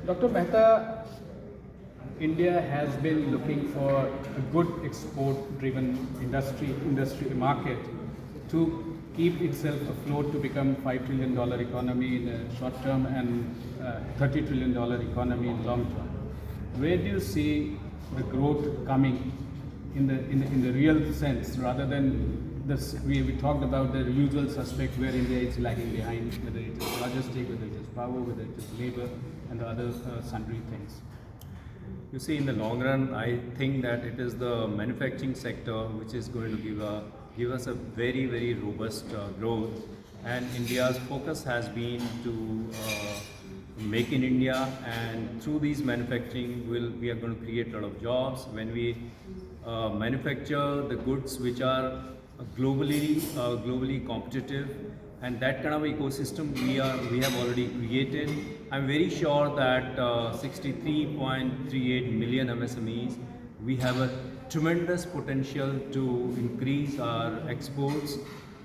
Dr. Mehta, India has been looking for a good export-driven industry market to keep itself afloat to become $5 trillion economy in the short term and $30 trillion economy in long term. Where do you see the growth coming in the real sense, rather than this? We talked about the usual suspect where India is lagging behind, whether it is logistics, whether it is power, whether it is labor, and the other sundry things. You see, in the long run, I think that it is the manufacturing sector which is going to give us a very robust growth. And India's focus has been to make in India, and through these manufacturing, we are going to create a lot of jobs. When we manufacture the goods which are globally competitive, and that kind of ecosystem we have already created. I'm very sure that 63.38 million MSMEs, we have a tremendous potential to increase our exports,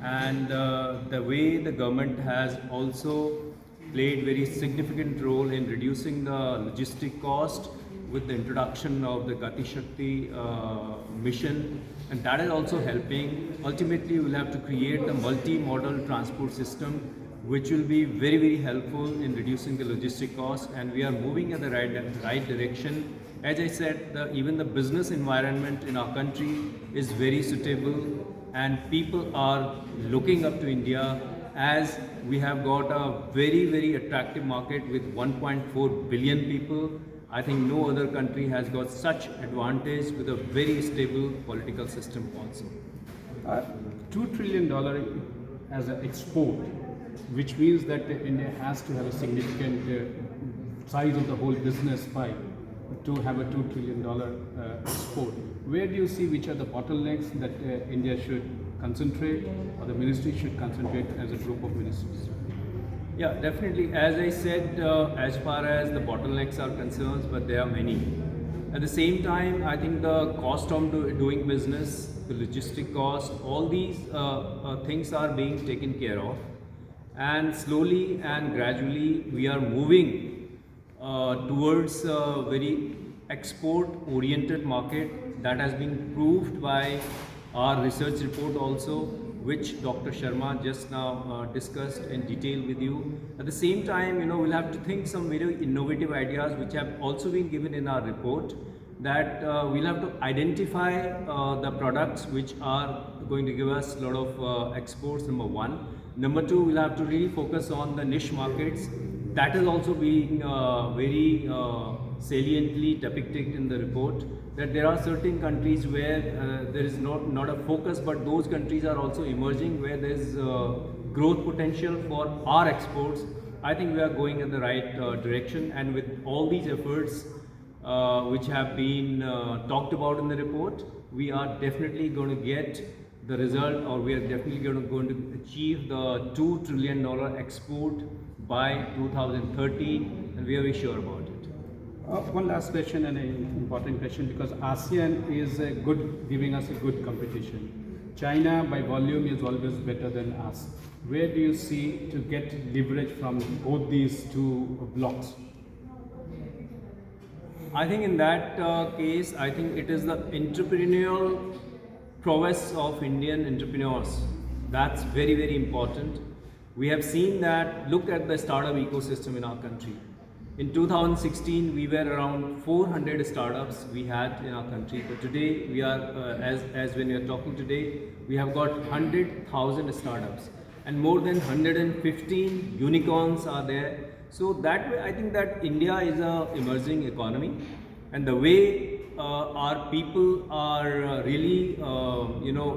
and the way the government has also played very significant role in reducing the logistic cost with the introduction of the Gati Shakti mission, and that is also helping. Ultimately, we'll have to create a multi-modal transport system which will be very helpful in reducing the logistic cost, and we are moving in the right direction. As I said, even the business environment in our country is very suitable, and people are looking up to India, as we have got a very attractive market with 1.4 billion people. I think no other country has got such advantage with a very stable political system also. $2 trillion as an export, which means that India has to have a significant size of the whole business pie to have a $2 trillion export. Where do you see which are the bottlenecks that India should concentrate, or the ministry should concentrate as a group of ministries? Yeah, definitely. As I said, as far as the bottlenecks are concerned, but there are many. At the same time, I think the cost of doing business, the logistic cost, all these things are being taken care of. And slowly and gradually, we are moving towards a very export-oriented market. That has been proved by our research report also, which Dr. Sharma just now discussed in detail with you. At the same time, we'll have to think some very innovative ideas which have also been given in our report, that we'll have to identify the products which are going to give us a lot of exports, number one. Number two, we'll have to really focus on the niche markets. That is also being very saliently depicted in the report, that there are certain countries where there is not a focus, but those countries are also emerging where there is growth potential for our exports. I think we are going in the right direction, and with all these efforts which have been talked about in the report, we are definitely going to get the result, or we are definitely going to achieve the $2 trillion export by 2030, and we are very sure about it. One last question, and an important question, because ASEAN is giving us a good competition. China by volume is always better than us. Where do you see to get leverage from both these two blocks? I think in that case, I think it is the entrepreneurial prowess of Indian entrepreneurs. That's very important. We have seen that. Look at the startup ecosystem in our country. In 2016, we were around 400 startups we had in our country, but today we are, as when we are talking today, we have got 100,000 startups, and more than 115 unicorns are there. So that way, I think that India is a emerging economy, and the way our people are really,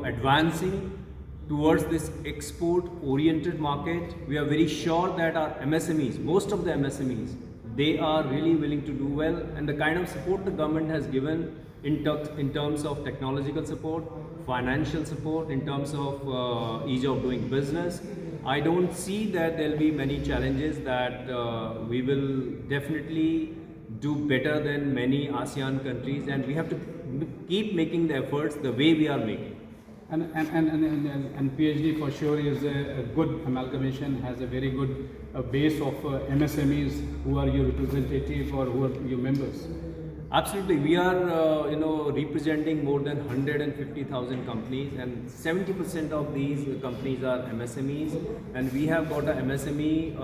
advancing towards this export-oriented market, we are very sure that our MSMEs, most of the MSMEs, they are really willing to do well, and the kind of support the government has given in terms of technological support, financial support, in terms of ease of doing business, I don't see that there will be many challenges, that we will definitely do better than many ASEAN countries, and we have to keep making the efforts the way we are making. And PhD for sure is a good amalgamation, has a very good a base of MSMEs who are your representative or who are your members? Absolutely, we are representing more than 150,000 companies, and 70% of these companies are MSMEs. And we have got a MSME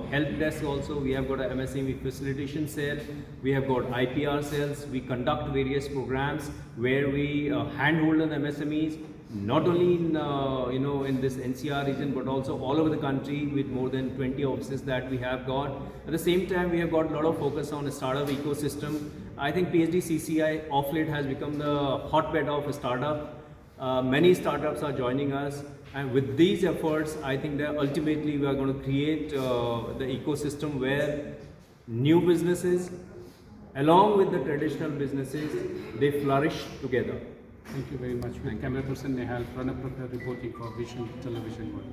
help desk also. We have got a MSME facilitation cell. We have got IPR cells. We conduct various programs where we handhold on MSMEs, not only in this NCR region, but also all over the country with more than 20 offices that we have got. At the same time, we have got a lot of focus on the startup ecosystem. I think PhD CCI off late has become the hotbed of a startup. Many startups are joining us, and with these efforts, I think that ultimately we are going to create the ecosystem where new businesses, along with the traditional businesses, they flourish together. Thank you very much. With camera person Nehal, Pranab Prabha reporting for Vision Television World.